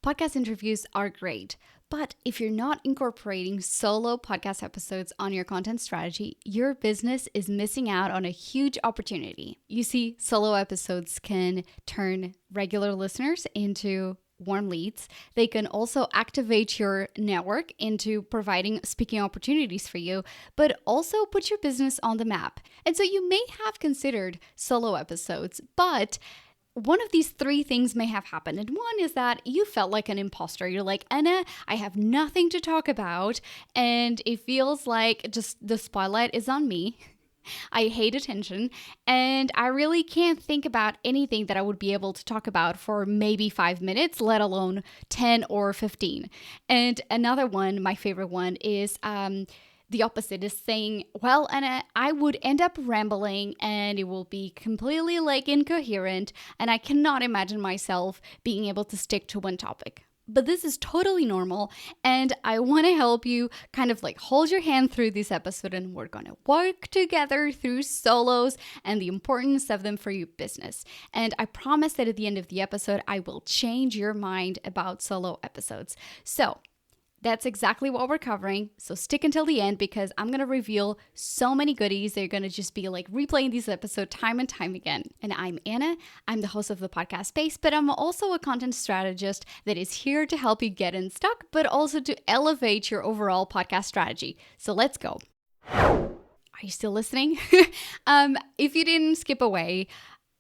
Podcast interviews are great, but if you're not incorporating solo podcast episodes on your content strategy, your business is missing out on a huge opportunity. You see, solo episodes can turn regular listeners into warm leads. They can also activate your network into providing speaking opportunities for you, but also put your business on the map. And so you may have considered solo episodes, but one of these three things may have happened. And one is that you felt like an imposter. You're like, Anna, I have nothing to talk about. And it feels like just the spotlight is on me. I hate attention. And I really can't think about anything that I would be able to talk about for maybe 5 minutes, let alone 10 or 15. And another one, my favorite one, is the opposite, is saying, well, and I would end up rambling and it will be completely incoherent, and I cannot imagine myself being able to stick to one topic. But this is totally normal, and I want to help you kind of hold your hand through this episode, and we're going to work together through solos and the importance of them for your business. And I promise that at the end of the episode, I will change your mind about solo episodes. So that's exactly what we're covering. So stick until the end, because I'm going to reveal so many goodies. They're going to just be replaying this episode time and time again. And I'm Anna. I'm the host of the podcast Space, but I'm also a content strategist that is here to help you get unstuck, but also to elevate your overall podcast strategy. So let's go. Are you still listening? If you didn't skip away,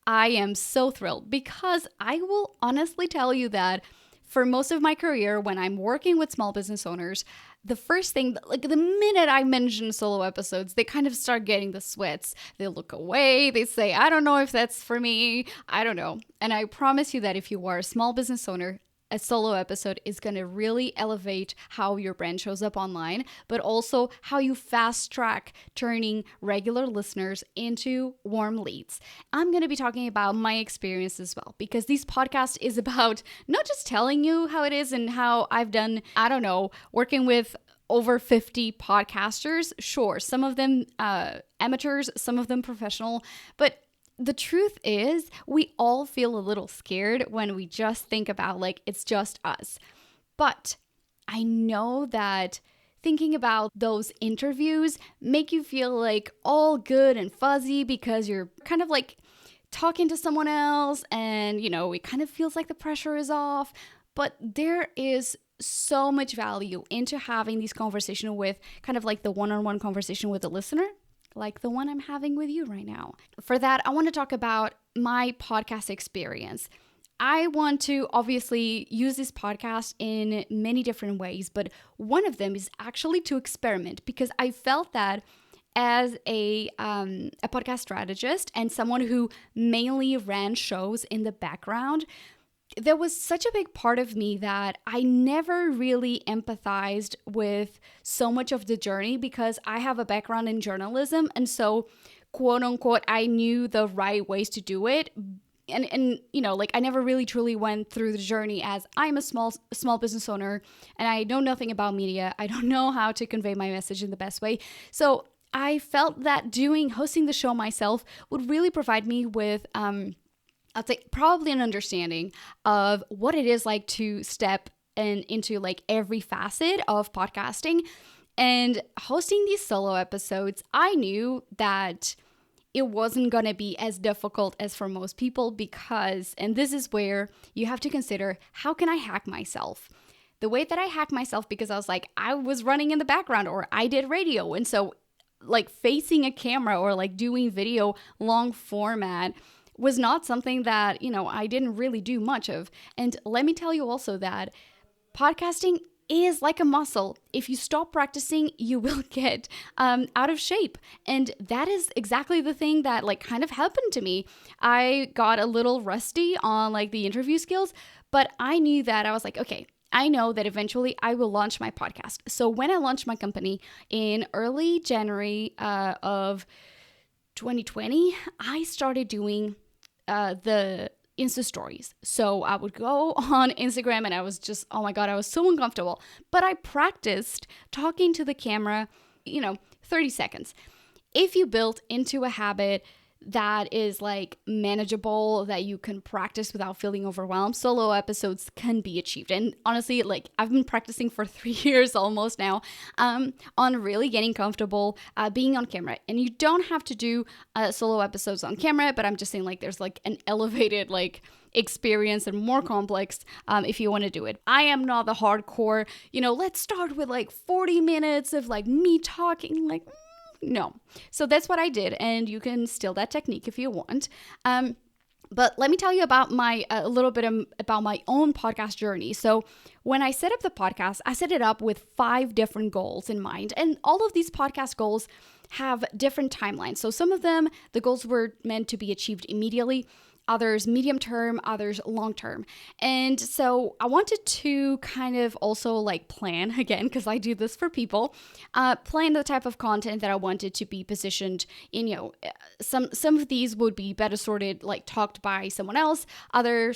I am so thrilled, because I will honestly tell you that for most of my career, when I'm working with small business owners, the first thing, the minute I mention solo episodes, they kind of start getting the sweats. They look away. They say, I don't know if that's for me. I don't know. And I promise you that if you are a small business owner, a solo episode is going to really elevate how your brand shows up online, but also how you fast track turning regular listeners into warm leads. I'm going to be talking about my experience as well, because this podcast is about not just telling you how it is and how I've done, working with over 50 podcasters. Sure, some of them amateurs, some of them professional, but the truth is, we all feel a little scared when we just think about it's just us. But I know that thinking about those interviews make you feel all good and fuzzy, because you're kind of talking to someone else, and it kind of feels like the pressure is off. But there is so much value into having these conversations with kind of the one-on-one conversation with the listener, like the one I'm having with you right now. For that, I want to talk about my podcast experience. I want to obviously use this podcast in many different ways, but one of them is actually to experiment, because I felt that as a podcast strategist and someone who mainly ran shows in the background, there was such a big part of me that I never really empathized with so much of the journey, because I have a background in journalism. And so, quote unquote, I knew the right ways to do it. And I never really truly went through the journey as I'm a small business owner and I know nothing about media. I don't know how to convey my message in the best way. So I felt that hosting the show myself would really provide me with, I'd say probably an understanding of what it is like to step into every facet of podcasting. And hosting these solo episodes, I knew that it wasn't going to be as difficult as for most people, because, and this is where you have to consider, how can I hack myself? The way that I hack myself, because I was running in the background, or I did radio. And so facing a camera or doing video long format was not something that, I didn't really do much of. And let me tell you also that podcasting is like a muscle. If you stop practicing, you will get out of shape. And that is exactly the thing that kind of happened to me. I got a little rusty on the interview skills, but I knew that I was okay, I know that eventually I will launch my podcast. So when I launched my company in early January of 2020, I started doing the Insta stories. So I would go on Instagram and I was just, oh my God, I was so uncomfortable. But I practiced talking to the camera, 30 seconds. If you build into a habit that is like manageable, that you can practice without feeling overwhelmed, solo episodes can be achieved. And honestly, like I've been practicing for 3 years almost now, on really getting comfortable being on camera. And you don't have to do solo episodes on camera, but I'm just saying like there's like an elevated like experience and more complex if you want to do it. I am not the hardcore, let's start with like 40 minutes of like me talking, like no. So that's what I did, and you can steal that technique if you want. But let me tell you about a little bit about my own podcast journey. So when I set up the podcast, I set it up with 5 different goals in mind. And all of these podcast goals have different timelines. So some of them, the goals were meant to be achieved immediately, others medium term, others long term. And so I wanted to kind of also like plan, again, because I do this for people, plan the type of content that I wanted to be positioned in. Some of these would be better sorted, like talked by someone else. Other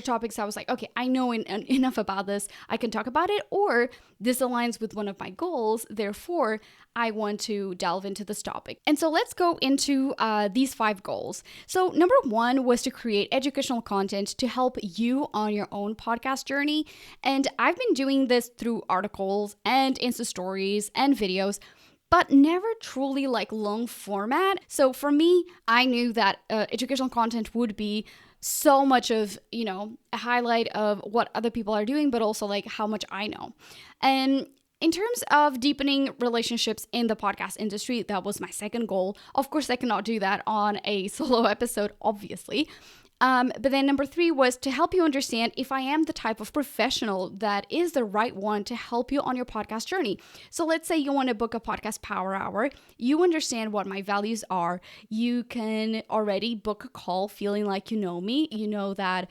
topics I was like, okay, I know enough about this, I can talk about it, or this aligns with one of my goals, therefore I want to delve into this topic. And so let's go into these 5 goals. So number 1 was to create educational content to help you on your own podcast journey. And I've been doing this through articles and Insta stories and videos, but never truly like long format. So for me, I knew that educational content would be so much of, a highlight of what other people are doing, but also like how much I know. And in terms of deepening relationships in the podcast industry, that was my second goal. Of course, I cannot do that on a solo episode, obviously. But then number 3 was to help you understand if I am the type of professional that is the right one to help you on your podcast journey. So let's say you want to book a podcast power hour. You understand what my values are. You can already book a call feeling like you know me. You know that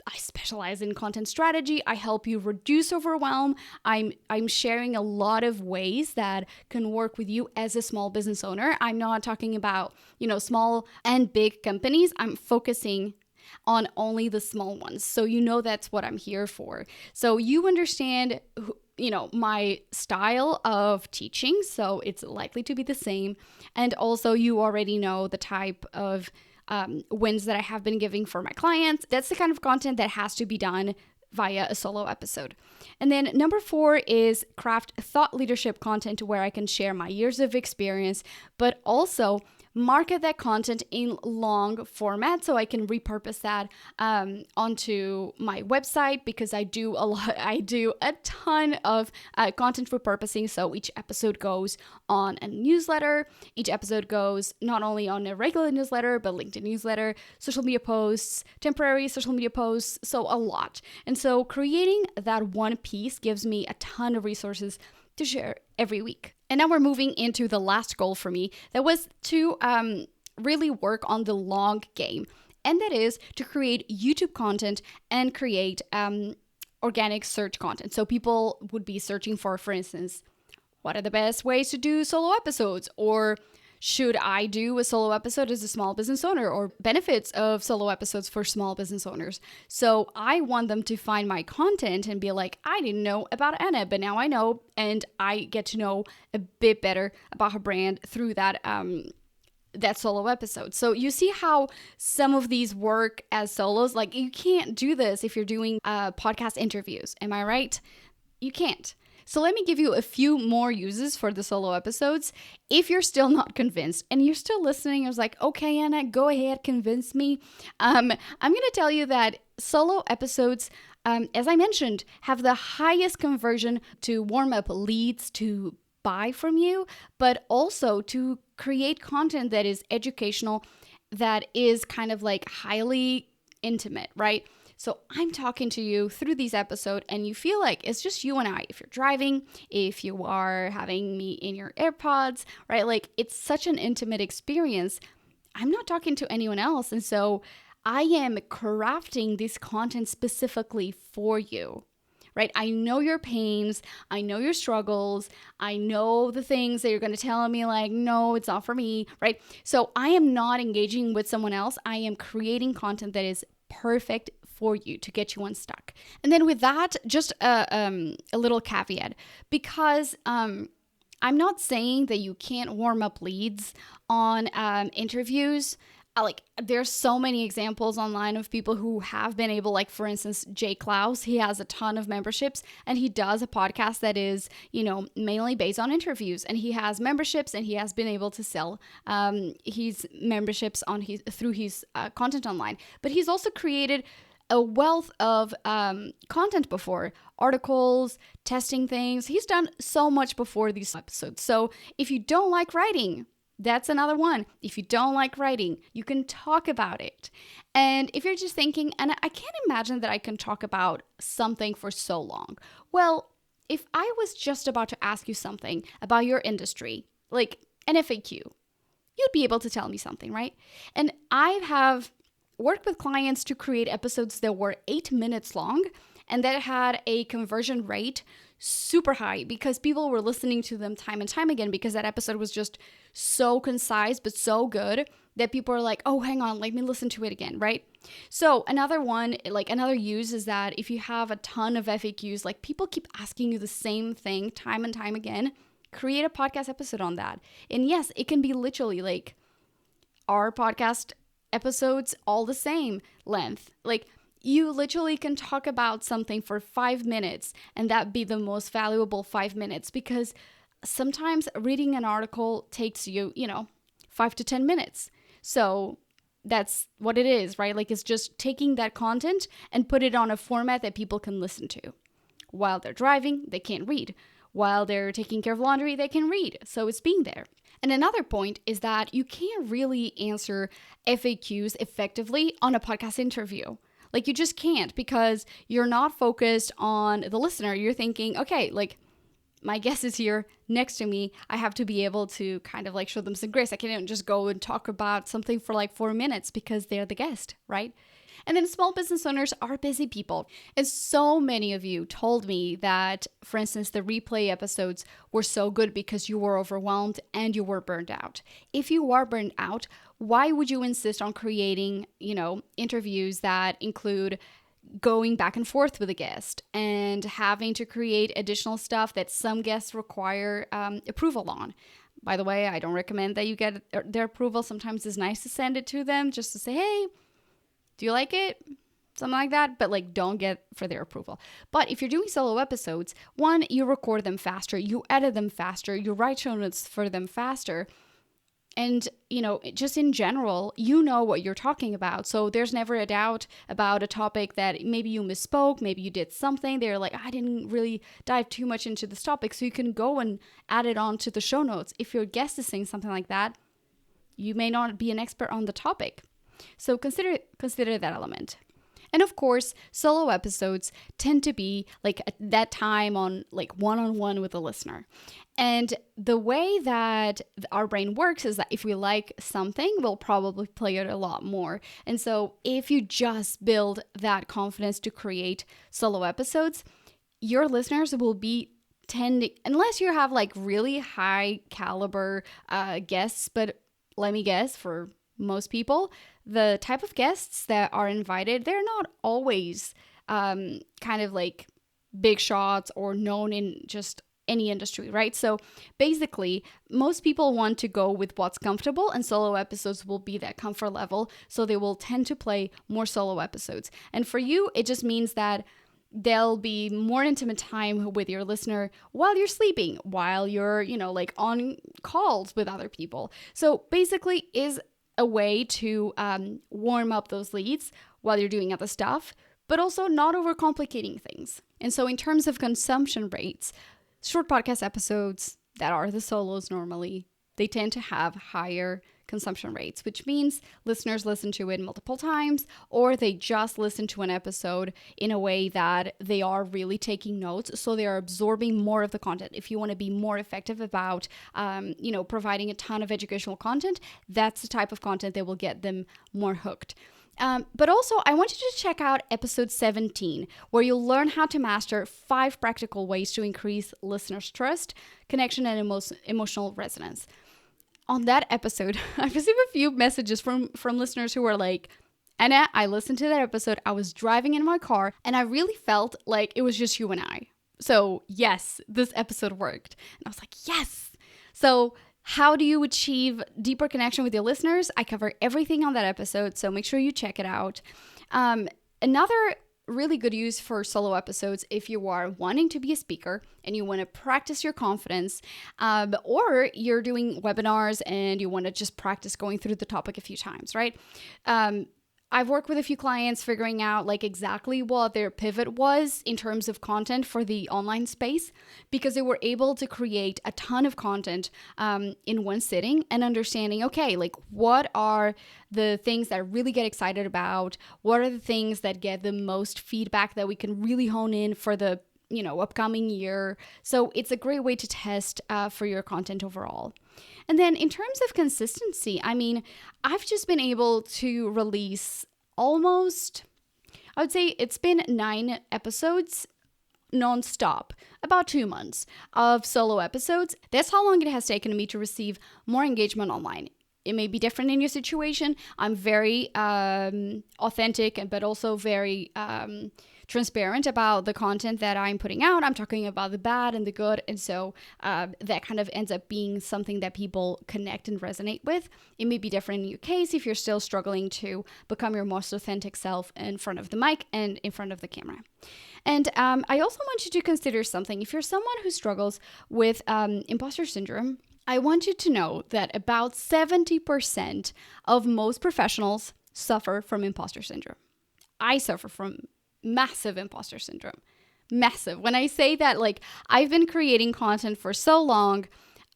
I specialize in content strategy. I help you reduce overwhelm. I'm sharing a lot of ways that can work with you as a small business owner. I'm not talking about, small and big companies. I'm focusing on only the small ones. So that's what I'm here for. So you understand my style of teaching, so it's likely to be the same. And also you already know the type of wins that I have been giving for my clients. That's the kind of content that has to be done via a solo episode. And then number 4 is craft thought leadership content where I can share my years of experience, but also market that content in long format so I can repurpose that onto my website, because I do a ton of content repurposing. So each episode goes on a newsletter. Each episode goes not only on a regular newsletter, but LinkedIn newsletter, social media posts, temporary social media posts, so a lot. And so creating that one piece gives me a ton of resources to share every week. And now we're moving into the last goal for me. That was to really work on the long game. And that is to create YouTube content and create organic search content. So people would be searching for instance, what are the best ways to do solo episodes? Or should I do a solo episode as a small business owner, or benefits of solo episodes for small business owners? So I want them to find my content and be like, I didn't know about Anna, but now I know, and I get to know a bit better about her brand through that solo episode. So you see how some of these work as solos. Like you can't do this if you're doing podcast interviews. Am I right? You can't. So let me give you a few more uses for the solo episodes. If you're still not convinced and you're still listening, I was like, okay, Anna, go ahead, convince me. I'm going to tell you that solo episodes, as I mentioned, have the highest conversion to warm up leads to buy from you, but also to create content that is educational, that is kind of like highly intimate, right? So I'm talking to you through these episodes and you feel like it's just you and I. If you're driving, if you are having me in your AirPods, right? Like it's such an intimate experience. I'm not talking to anyone else. And so I am crafting this content specifically for you, right? I know your pains. I know your struggles. I know the things that you're going to tell me like, no, it's not for me, right? So I am not engaging with someone else. I am creating content that is perfect for you to get you unstuck. And then with that, just a little caveat, because I'm not saying that you can't warm up leads on interviews. There's so many examples online of people who have been able, like for instance, Jay Klaus, he has a ton of memberships and he does a podcast that is, mainly based on interviews, and he has memberships and he has been able to sell his memberships through his content online. But he's also created a wealth of content before, articles, testing things. He's done so much before these episodes. So if you don't like writing, that's another one. If you don't like writing, you can talk about it. And if you're just thinking, and I can't imagine that I can talk about something for so long. Well, if I was just about to ask you something about your industry, like an FAQ, you'd be able to tell me something, right? And I have worked with clients to create episodes that were 8 minutes long and that had a conversion rate super high because people were listening to them time and time again because that episode was just so concise but so good that people are like, oh, hang on, let me listen to it again, right? So another use is that if you have a ton of FAQs, like people keep asking you the same thing time and time again, create a podcast episode on that. And yes, it can be literally like our podcast episodes all the same length. Like you literally can talk about something for 5 minutes and that be the most valuable 5 minutes, because sometimes reading an article takes you, 5 to 10 minutes. So that's what it is, right? Like it's just taking that content and put it on a format that people can listen to. While they're driving, they can't read. While they're taking care of laundry, they can read. So it's being there. And another point is that you can't really answer FAQs effectively on a podcast interview. Like you just can't, because you're not focused on the listener. You're thinking, okay, like my guest is here next to me. I have to be able to kind of like show them some grace. I can't just go and talk about something for like 4 minutes because they're the guest, right? And then small business owners are busy people. And so many of you told me that, for instance, the replay episodes were so good because you were overwhelmed and you were burned out. If you are burned out, why would you insist on creating, interviews that include going back and forth with a guest and having to create additional stuff that some guests require approval on? By the way, I don't recommend that you get their approval. Sometimes it's nice to send it to them just to say, hey, do you like it? Something like that, but like don't get for their approval. But if you're doing solo episodes, one, you record them faster, you edit them faster, you write show notes for them faster. And, just in general, you know what you're talking about. So there's never a doubt about a topic that maybe you misspoke, maybe you did something. They're like, I didn't really dive too much into this topic. So you can go and add it on to the show notes. If your guest is saying something like that, you may not be an expert on the topic. So consider that element. And of course, solo episodes tend to be like that time on like one-on-one with the listener. And the way that our brain works is that if we like something, we'll probably play it a lot more. And so if you just build that confidence to create solo episodes, your listeners will be tending, unless you have like really high caliber guests, but let me guess, for most people, the type of guests that are invited, they're not always kind of like big shots or known in just any industry, right? So basically, most people want to go with what's comfortable, and solo episodes will be that comfort level. So they will tend to play more solo episodes. And for you, it just means that there'll be more intimate time with your listener while you're sleeping, while you're, like on calls with other people. So basically is a way to warm up those leads while you're doing other stuff, but also not overcomplicating things. And so in terms of consumption rates, short podcast episodes that are the solos normally, they tend to have higher consumption rates, which means listeners listen to it multiple times, or they just listen to an episode in a way that they are really taking notes. So they are absorbing more of the content. If you want to be more effective about, providing a ton of educational content, that's the type of content that will get them more hooked. But also, I want you to check out episode 17, where you'll learn how to master 5 practical ways to increase listeners' trust, connection, and emotional resonance. On that episode, I received a few messages from listeners who were like, Anna, I listened to that episode. I was driving in my car and I really felt like it was just you and I. So yes, this episode worked. And I was like, yes. So how do you achieve deeper connection with your listeners? I cover everything on that episode, so make sure you check it out. Another really good use for solo episodes, if you are wanting to be a speaker and you want to practice your confidence, or you're doing webinars and you want to just practice going through the topic a few times, right? I've worked with a few clients figuring out like exactly what their pivot was in terms of content for the online space, because they were able to create a ton of content in one sitting and understanding, okay, like what are the things that I really get excited about? What are the things that get the most feedback that we can really hone in for the upcoming year? So it's a great way to test for your content overall. And then in terms of consistency, I mean, I've just been able to release almost, I would say it's been 9 episodes nonstop, about 2 months of solo episodes. That's how long it has taken me to receive more engagement online. It may be different in your situation. I'm very authentic, but also very transparent about the content that I'm putting out. I'm talking about the bad and the good. And so that kind of ends up being something that people connect and resonate with. It may be different in your case if you're still struggling to become your most authentic self in front of the mic and in front of the camera. And I also want you to consider something. If you're someone who struggles with imposter syndrome, I want you to know that about 70% of most professionals suffer from imposter syndrome. I suffer from massive imposter syndrome. Massive. When I say that, like, I've been creating content for so long,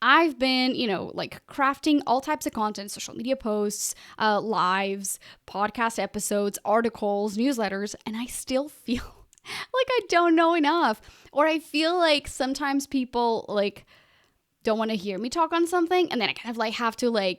I've been, crafting all types of content, social media posts, lives, podcast episodes, articles, newsletters, and I still feel like I don't know enough. Or I feel like sometimes people, don't want to hear me talk on something, and then I kind of, have to,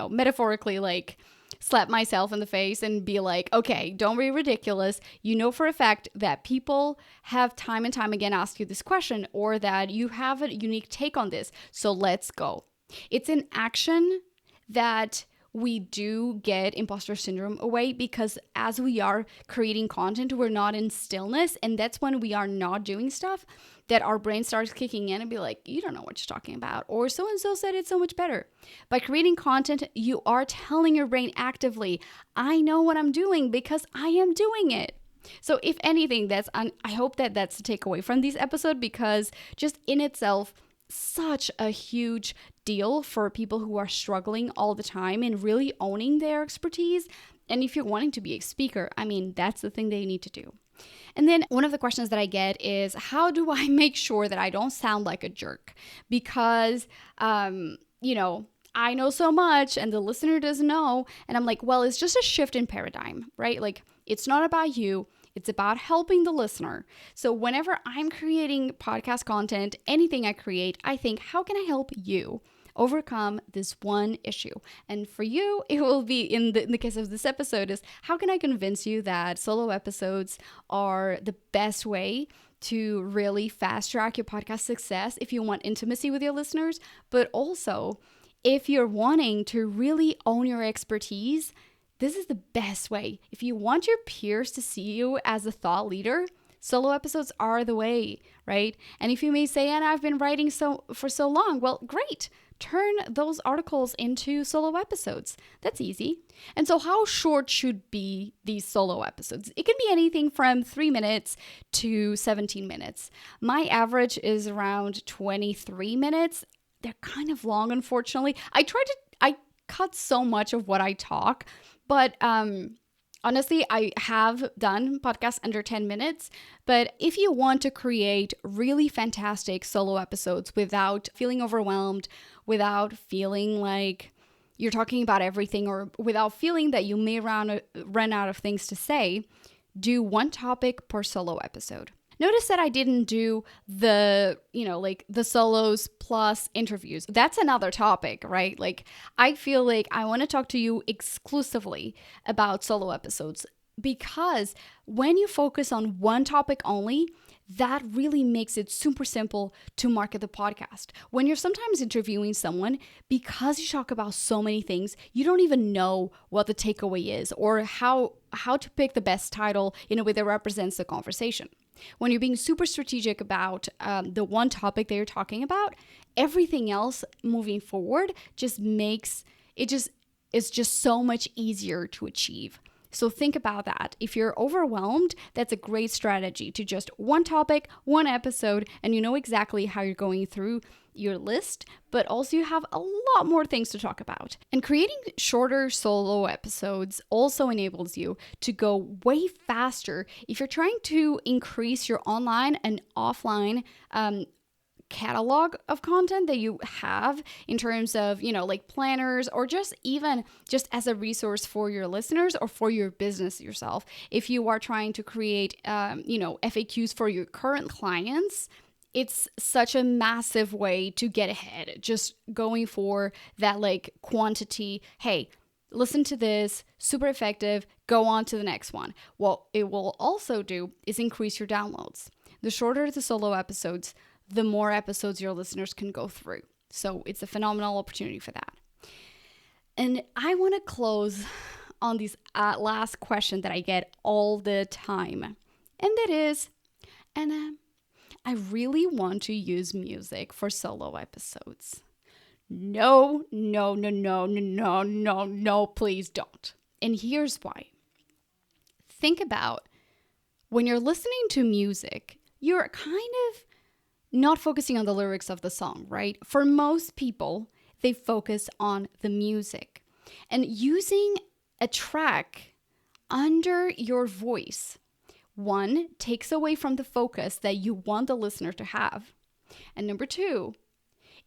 metaphorically, slap myself in the face and be like, okay, don't be ridiculous. You know for a fact that people have time and time again asked you this question, or that you have a unique take on this. So let's go. It's an action that we do get imposter syndrome away, because as we are creating content, we're not in stillness. And that's when we are not doing stuff that our brain starts kicking in and be like, you don't know what you're talking about. Or so-and-so said it so much better. By creating content, you are telling your brain actively, I know what I'm doing because I am doing it. So if anything, I hope that that's the takeaway from this episode, because just in itself, such a huge deal for people who are struggling all the time and really owning their expertise. And if you're wanting to be a speaker, I mean, that's the thing they need to do. And then one of the questions that I get is, how do I make sure that I don't sound like a jerk? Because, I know so much and the listener doesn't know. And I'm like, well, it's just a shift in paradigm, right? Like, it's not about you. It's about helping the listener. So whenever I'm creating podcast content, anything I create, I think, how can I help you overcome this one issue? And for you, it will be, in the case of this episode, is how can I convince you that solo episodes are the best way to really fast track your podcast success if you want intimacy with your listeners, but also if you're wanting to really own your expertise. This is the best way. If you want your peers to see you as a thought leader, solo episodes are the way, right? And if you may say, Anna, I've been writing for so long, well, great. Turn those articles into solo episodes. That's easy. And so how short should be these solo episodes? It can be anything from 3 minutes to 17 minutes. My average is around 23 minutes. They're kind of long, unfortunately. I cut so much of what I talk, but honestly, I have done podcasts under 10 minutes. But if you want to create really fantastic solo episodes without feeling overwhelmed, without feeling like you're talking about everything, or without feeling that you may run out of things to say, do one topic per solo episode. Notice that I didn't do the solos plus interviews. That's another topic, right? Like, I feel like I want to talk to you exclusively about solo episodes, because when you focus on one topic only, that really makes it super simple to market the podcast. When you're sometimes interviewing someone, because you talk about so many things, you don't even know what the takeaway is, or how to pick the best title in a way that represents the conversation. When you're being super strategic about the one topic that you're talking about, everything else moving forward just makes it just it's just so much easier to achieve. So think about that. If you're overwhelmed, that's a great strategy to just one topic, one episode, and you know exactly how you're going through your list, but also you have a lot more things to talk about. And creating shorter solo episodes also enables you to go way faster if you're trying to increase your online and offline catalog of content that you have in terms of, like planners, or just even just as a resource for your listeners or for your business yourself. If you are trying to create, FAQs for your current clients, it's such a massive way to get ahead. Just going for that like quantity. Hey, listen to this, super effective, go on to the next one. What it will also do is increase your downloads. The shorter the solo episodes, the more episodes your listeners can go through. So it's a phenomenal opportunity for that. And I want to close on this last question that I get all the time. And that is, Anna, I really want to use music for solo episodes. No, no, no, no, no, no, no, no, please don't. And here's why. Think about when you're listening to music, you're kind of not focusing on the lyrics of the song, right? For most people, they focus on the music. And using a track under your voice, one, takes away from the focus that you want the listener to have. And number two,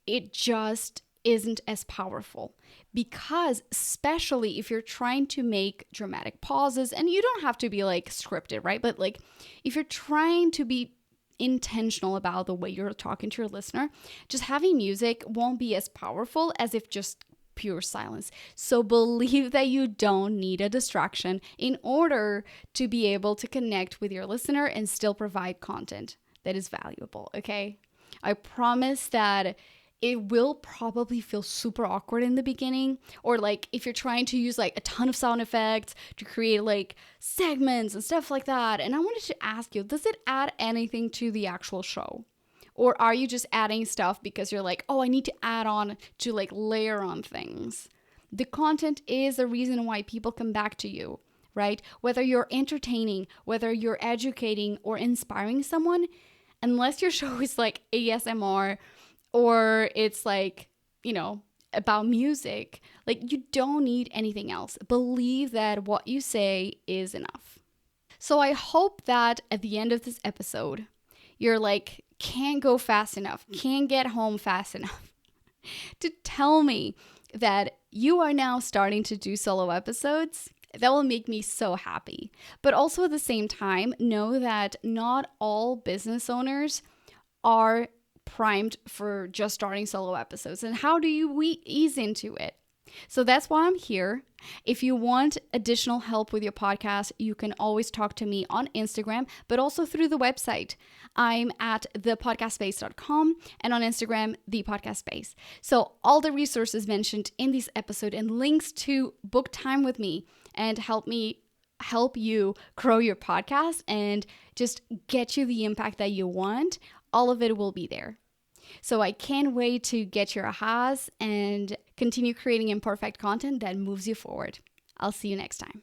it just isn't as powerful, because especially if you're trying to make dramatic pauses, and you don't have to be like scripted, right? But like if you're trying to be intentional about the way you're talking to your listener, just having music won't be as powerful as if just pure silence. So believe that you don't need a distraction in order to be able to connect with your listener and still provide content that is valuable, okay? I promise that it will probably feel super awkward in the beginning, or like if you're trying to use like a ton of sound effects to create like segments and stuff like that. And I wanted to ask you, does it add anything to the actual show? Or are you just adding stuff because you're like, oh, I need to add on to like layer on things? The content is the reason why people come back to you, right? Whether you're entertaining, whether you're educating or inspiring someone, unless your show is like ASMR, or it's like, about music, like you don't need anything else. Believe that what you say is enough. So I hope that at the end of this episode, you're like, can't go fast enough, can't get home fast enough to tell me that you are now starting to do solo episodes. That will make me so happy. But also at the same time, know that not all business owners are primed for just starting solo episodes. And how do you ease into it? So that's why I'm here. If you want additional help with your podcast, you can always talk to me on Instagram, but also through the website. I'm at thepodcastspace.com, and on Instagram, thepodcastspace. So all the resources mentioned in this episode and links to book time with me and help you grow your podcast and just get you the impact that you want, all of it will be there. So I can't wait to get your ahas and continue creating imperfect content that moves you forward. I'll see you next time.